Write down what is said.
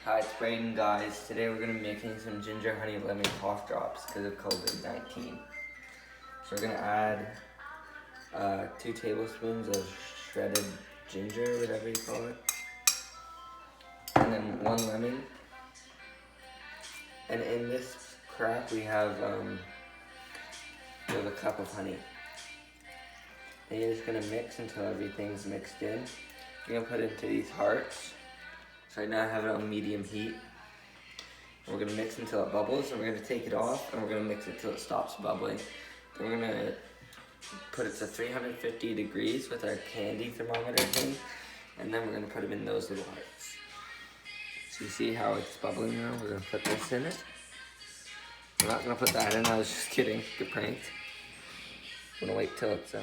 Hi, it's Braden, guys. Today we're going to be making some ginger honey lemon cough drops because of COVID-19. So we're going to add 2 tablespoons of shredded ginger, whatever you call it, and then 1 lemon. And in this crap we have a cup of honey. And you're just going to mix until everything's mixed in. You're going to put it into these hearts. So right now I have it on medium heat. We're going to mix until it bubbles, and we're going to take it off, and we're going to mix it till it stops bubbling. Then we're going to put it to 350 degrees with our candy thermometer thing, and then we're going to put them in those little hearts. So you see how it's bubbling now? We're going to put this in it. We're not going to put that in, I was just kidding, get pranked. I'm going to wait till it's